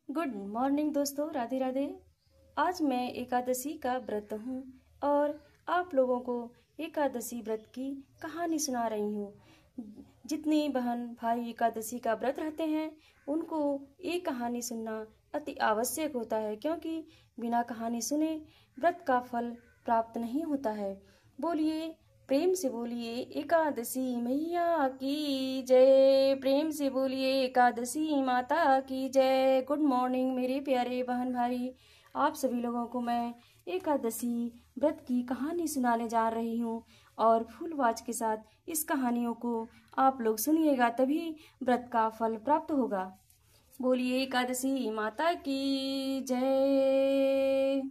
Good morning दोस्तों, राधे राधे। आज मैं एकादशी का व्रत हूँ और आप लोगों को एकादशी व्रत की कहानी सुना रही हूँ। जितनी बहन भाई एकादशी का व्रत रहते हैं उनको ये कहानी सुनना अति आवश्यक होता है, क्योंकि बिना कहानी सुने व्रत का फल प्राप्त नहीं होता है। बोलिए, प्रेम से बोलिए एकादशी मैया की जय। प्रेम से बोलिए एकादशी माता की जय। गुड मॉर्निंग मेरे प्यारे बहन भाई, आप सभी लोगों को मैं एकादशी व्रत की कहानी सुनाने जा रही हूँ और फुल वाच के साथ इस कहानियों को आप लोग सुनिएगा, तभी व्रत का फल प्राप्त होगा। बोलिए एकादशी माता की जय।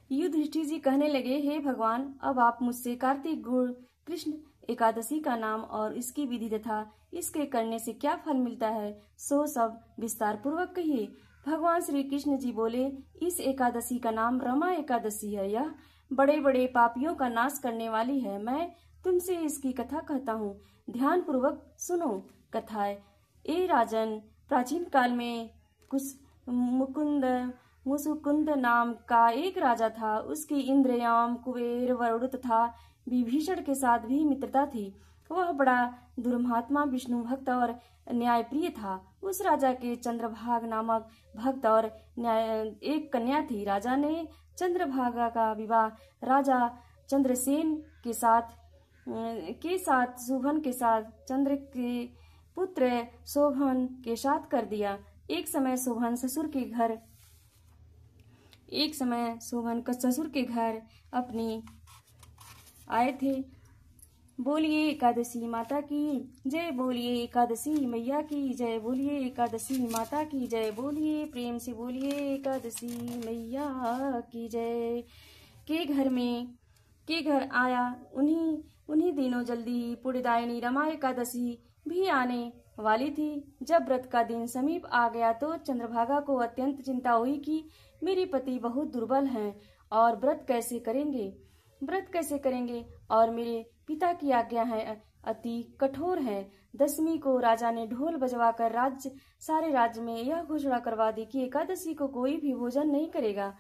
युधिष्ठिर जी कहने लगे, हे भगवान, अब आप मुझसे कार्तिक गुण कृष्ण एकादशी का नाम और इसकी विधि तथा इसके करने से क्या फल मिलता है सो सब विस्तार पूर्वक कहिए। भगवान श्री कृष्ण जी बोले, इस एकादशी का नाम रमा एकादशी है। यह बड़े बड़े पापियों का नाश करने वाली है। मैं तुमसे इसकी कथा कहता हूँ, ध्यान पूर्वक सुनो। कथा है, ए राजन, प्राचीन काल में मुसुकुंद नाम का एक राजा था। उसकी इंद्रयाम, कुबेर, वरुण तथा विभीषण के साथ भी मित्रता थी। वह बड़ा दुर्मात्मा, विष्णु भक्त और न्यायप्रिय था। उस राजा के चंद्रभाग नामक भक्त और एक कन्या थी। राजा ने चंद्रभागा का विवाह राजा चंद्रसेन के साथ शोभन के साथ चंद्र के पुत्र शोभन के साथ कर दिया। एक समय शोभन ससुर के घर अपनी आए थे। बोलिए एकादशी माता की जय। बोलिए एकादशी मैया की जय। बोलिए एकादशी माता की जय। बोलिए, प्रेम से बोलिए एकादशी मैया की जय। के घर आया उन्हीं दिनों जल्दी ही पुण्यदायिनी रमा एकादशी भी आने वाली थी। जब व्रत का दिन समीप आ गया तो चंद्रभागा को अत्यंत चिंता हुई कि मेरे पति बहुत दुर्बल हैं और व्रत कैसे करेंगे और मेरे पिता की आज्ञा है अति कठोर है। दशमी को राजा ने ढोल बजवाकर सारे राज्य में यह घोषणा करवा दी कि एकादशी को कोई भी भोजन नहीं करेगा।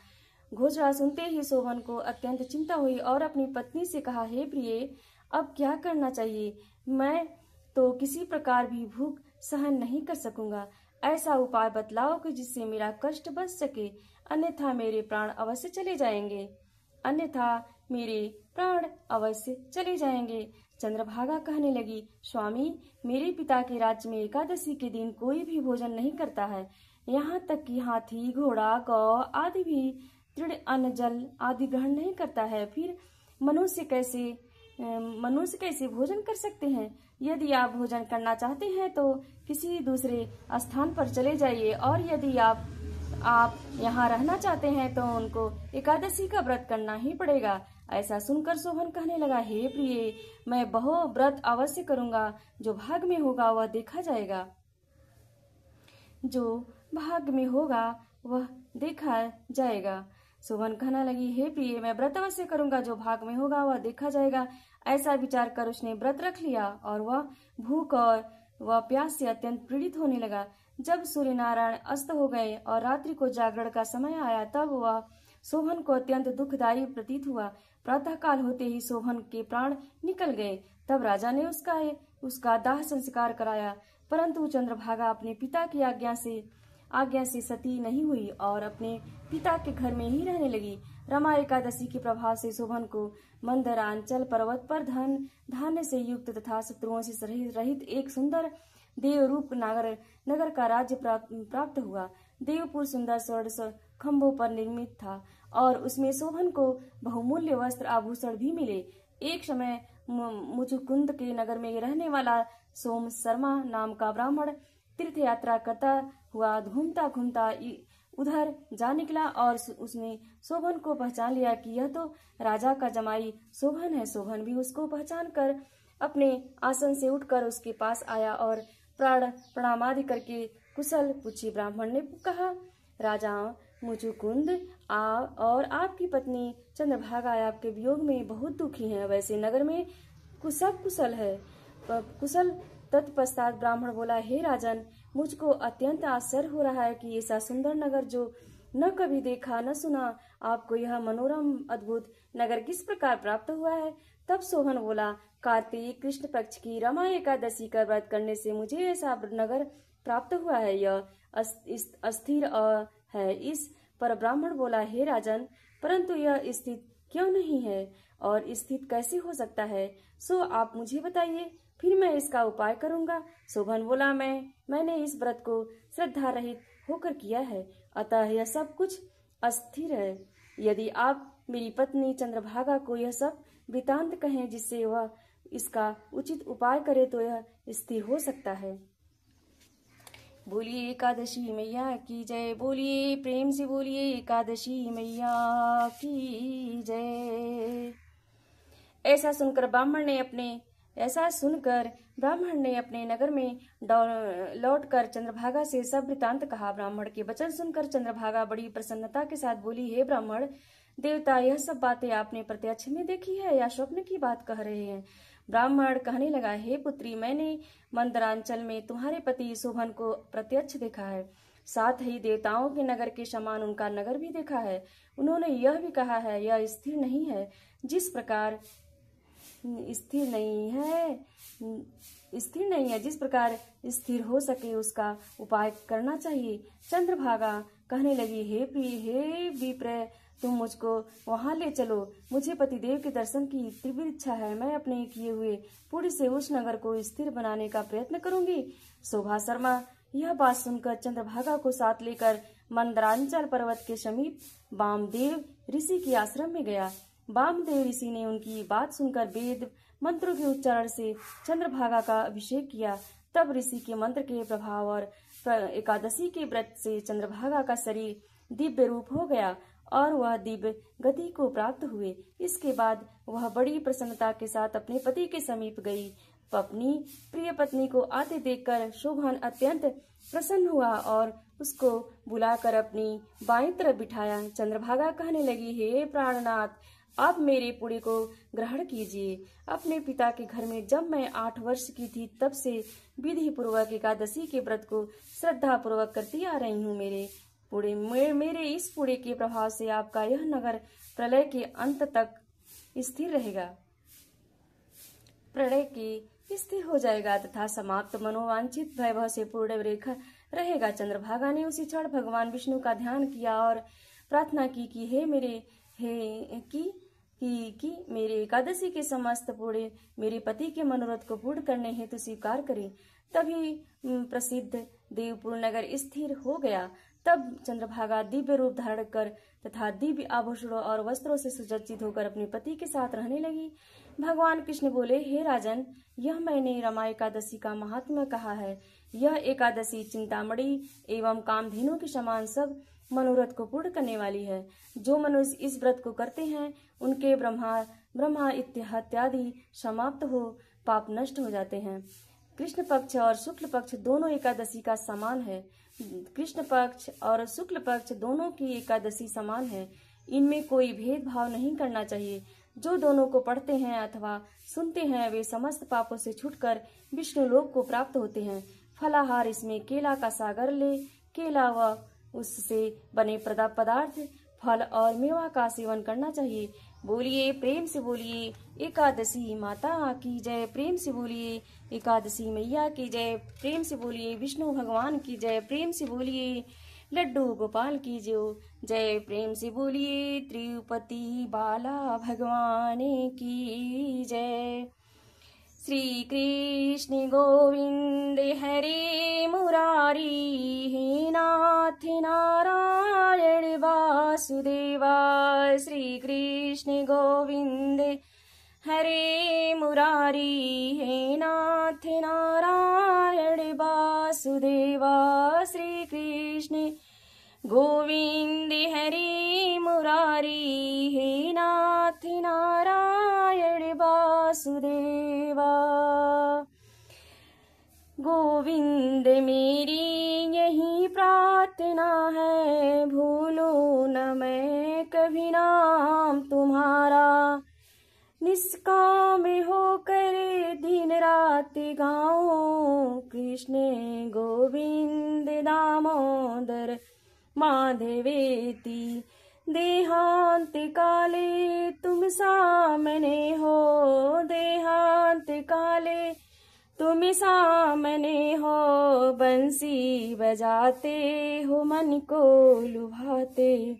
घोषणा सुनते ही शोभन को अत्यंत चिंता हुई और अपनी पत्नी से कहा, हे प्रिय, अब क्या करना चाहिए? मैं तो किसी प्रकार भी भूख सहन नहीं कर सकूंगा। ऐसा उपाय बतलाओ कि जिससे मेरा कष्ट बच सके, अन्यथा मेरे प्राण अवश्य चले जाएंगे। चंद्रभागा कहने लगी, स्वामी, मेरे पिता के राज्य में एकादशी के दिन कोई भी भोजन नहीं करता है। यहाँ तक कि हाथी, घोड़ा, गौ आदि भी तृण, अन्न, जल आदि ग्रहण नहीं करता है। फिर मनुष्य कैसे भोजन कर सकते हैं? यदि आप भोजन करना चाहते हैं तो किसी दूसरे स्थान पर चले जाइए, और यदि आप यहाँ रहना चाहते हैं तो उनको एकादशी का व्रत करना ही पड़ेगा। ऐसा सुनकर शोभन कहने लगा, हे प्रिय, मैं बहु व्रत अवश्य करूंगा। जो भाग में होगा वह देखा जाएगा। शोभन कहने लगी, हे प्रिय, मैं व्रत अवश्य करूंगा, जो भाग में होगा वह देखा जाएगा। ऐसा विचार कर उसने व्रत रख लिया और वह भूख और वह प्यास से अत्यंत पीड़ित होने लगा। जब सूर्य नारायण अस्त हो गए और रात्रि को जागरण का समय आया, तब वह शोभन को अत्यंत दुखदायी प्रतीत हुआ। प्रातः काल होते ही शोभन के प्राण निकल गए। तब राजा ने उसका दाह संस्कार कराया, परंतु चंद्रभागा अपने पिता की आज्ञा से सती नहीं हुई और अपने पिता के घर में ही रहने लगी। रमा एकादशी के प्रभाव से शोभन को मंदरांचल पर्वत पर धान्य से युक्त तथा शत्रुओं से रहित एक सुंदर देवरूप नगर का राज्य प्राप्त हुआ। देवपुर सुंदर स्वर्ण खंभों पर निर्मित था और उसमें शोभन को बहुमूल्य वस्त्र आभूषण भी मिले। एक समय मुचुकुंद के नगर में रहने वाला सोम शर्मा नाम का ब्राह्मण तीर्थ यात्रा करता हुआ घूमता उधर जा निकला और उसने शोभन को पहचान लिया कि यह तो राजा का जमाई शोभन है। शोभन भी उसको पहचान कर अपने आसन से उठकर उसके पास आया और प्रणामादि करके कुशल पूछी। ब्राह्मण ने कहा, राजा मुचुकुंद, और आपकी पत्नी चंद्रभागा आपके वियोग में बहुत दुखी हैं। वैसे नगर में सब कुशल है। कुशल तत्पश्चात ब्राह्मण बोला, हे राजन, मुझको अत्यंत आश्चर्य हो रहा है कि ऐसा सुंदर नगर जो न कभी देखा न सुना, आपको यह मनोरम अद्भुत नगर किस प्रकार प्राप्त हुआ है। तब सोहन बोला, कार्तिक कृष्ण पक्ष की रमा एकादशी का व्रत करने से मुझे ऐसा नगर प्राप्त हुआ है। यह अस्थिर है। इस पर ब्राह्मण बोला, हे राजन, परंतु यह स्थित क्यों नहीं है और स्थित कैसे हो सकता है, सो आप मुझे बताइए, फिर मैं इसका उपाय करूंगा। शोभन बोला, मैंने इस व्रत को श्रद्धा रहित होकर किया है, अतः यह सब कुछ अस्थिर है। यदि आप मेरी पत्नी चंद्रभागा को यह सब वृतांत कहें जिससे वह इसका उचित उपाय करे तो यह स्थिर हो सकता है। बोलिए एकादशी मैया की जय। बोलिए प्रेम से बोलिए एकादशी मैया की जय। ऐसा सुनकर ब्राह्मण ने अपने नगर में लौटकर चंद्रभागा से सब वृतांत कहा। ब्राह्मण के वचन सुनकर चंद्रभागा बड़ी प्रसन्नता के साथ बोली, हे ब्राह्मण देवता, यह सब बातें आपने प्रत्यक्ष में देखी है या स्वप्न की बात कह रहे हैं। ब्राह्मण कहने लगा, हे पुत्री, मैंने मंदरांचल में तुम्हारे पति शोभन को प्रत्यक्ष देखा है, साथ ही देवताओं के नगर के समान उनका नगर भी देखा है। उन्होंने यह भी कहा है, यह स्थिर नहीं है, जिस प्रकार स्थिर हो सके उसका उपाय करना चाहिए। चंद्रभागा कहने लगी, हे विप्र, तुम मुझको वहां ले चलो, मुझे पतिदेव के दर्शन की तीव्र इच्छा है। मैं अपने किए हुए पुण्य से उस नगर को स्थिर बनाने का प्रयत्न करूंगी। शोभा शर्मा यह बात सुनकर चंद्रभागा को साथ लेकर मंदरांचल पर्वत के समीप वामदेव ऋषि के आश्रम में गया। वामदेव ऋषि ने उनकी बात सुनकर वेद मंत्रों के उच्चारण से चंद्रभागा का अभिषेक किया। तब ऋषि के मंत्र के प्रभाव और एकादशी के व्रत से चंद्रभागा का शरीर दिव्य रूप हो गया और वह दिव्य गति को प्राप्त हुए। इसके बाद वह बड़ी प्रसन्नता के साथ अपने पति के समीप गई। अपनी प्रिय पत्नी को आते देखकर शोभन अत्यंत प्रसन्न हुआ और उसको बुलाकर अपनी बाईं तरफ बिठाया। चंद्रभागा कहने लगी, हे प्राणनाथ, आप मेरे पुण्य को ग्रहण कीजिए। अपने पिता के घर में जब मैं 8 वर्ष की थी तब से विधि पूर्वक एकादशी के व्रत को श्रद्धा पूर्वक करती आ रही हूँ। मेरे इस पुण्य के प्रभाव से आपका यह नगर प्रलय के अंत तक स्थिर रहेगा, प्रलय के स्थिर हो जाएगा तथा समाप्त मनोवांछित वैभव से पूर्ण रेखा रहेगा। चंद्रभागा ने उसी क्षण भगवान विष्णु का ध्यान किया और प्रार्थना की कि मेरे एकादशी के समस्त पुण्य मेरे पति के मनोरथ को पूर्ण करने हेतु स्वीकार करें। तभी प्रसिद्ध देवपुर नगर स्थिर हो गया। तब चंद्रभागा दिव्य रूप धारण कर तथा दिव्य आभूषणों और वस्त्रों से सुसज्जित होकर अपने पति के साथ रहने लगी। भगवान कृष्ण बोले, हे राजन, यह मैंने रमा एकादशी का महात्म्य कहा है। यह एकादशी चिंतामणि एवं कामधेनु के समान सब मनोरथ को पूर्ण करने वाली है। जो मनुष्य इस व्रत को करते हैं उनके ब्रह्मा इत्यादि समाप्त हो पाप नष्ट हो जाते हैं। कृष्ण पक्ष और शुक्ल पक्ष दोनों एकादशी का समान है। कृष्ण पक्ष और शुक्ल पक्ष दोनों की एकादशी समान है। इनमें कोई भेदभाव नहीं करना चाहिए। जो दोनों को पढ़ते हैं अथवा सुनते हैं वे समस्त पापों से छूटकर विष्णु लोक को प्राप्त होते हैं। फलाहार इसमें केला का सागर ले, केला व उससे बने पदार्थ, फल और मेवा का सेवन करना चाहिए। बोलिए प्रेम से बोलिए एकादशी माता की जय। प्रेम से बोलिए एकादशी मैया की जय। प्रेम से बोलिए विष्णु भगवान की जय। प्रेम से बोलिए लड्डू गोपाल की जय। प्रेम से बोलिए तिरुपति बाला भगवान की जय। श्री कृष्ण गोविंद हरे मुरारी, हे नाथ नारायण वासुदेवा। श्री कृष्ण गोविंद हरे मुरारी, हे नाथ नारायण वासुदेवा। श्री कृष्ण गोविंद हरे मुरारी, हे नाथ नारायण वासुदेवा। गोविंद मेरी यही प्रार्थना है, भूलो न मैं कभी नाम तुम्हारा। निष्काम होकर दिन रात गाओ, कृष्ण गोविंद दामोदर माधवेति। देहांत काले तुम सामने हो, देहांत काले तुम सामने हो, बंसी बजाते हो मन को लुभाते।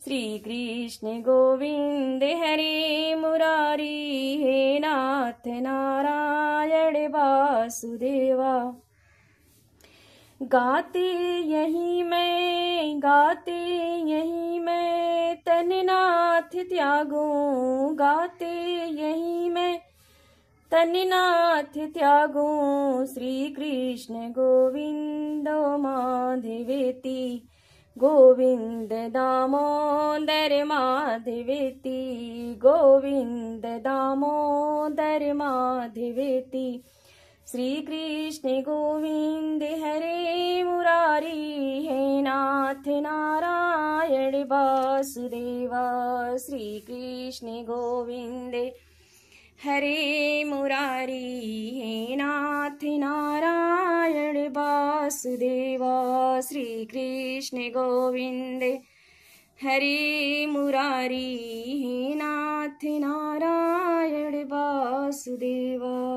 श्री कृष्ण गोविंद हरे मुरारी, हे नाथ नारायण वासुदेवा। गाते यही मैं, गाते यही मैं, तननाथ त्यागूं, गाते यही मैं तननाथ त्यागूं। श्री कृष्ण गोविंद माधवेति, गोविंद दामोदर माधवेति, गोविंद दामोदर माधवेति। श्री कृष्ण गोविंद हरे मुरारी, हे नाथ नारायण वासुदेवा। श्री कृष्ण गोविंद हरे मुरारी, हे नाथ नारायण वासुदेवा। श्री कृष्ण गोविंद हरे मुरारी, हे नाथ नारायण वासुदेवा।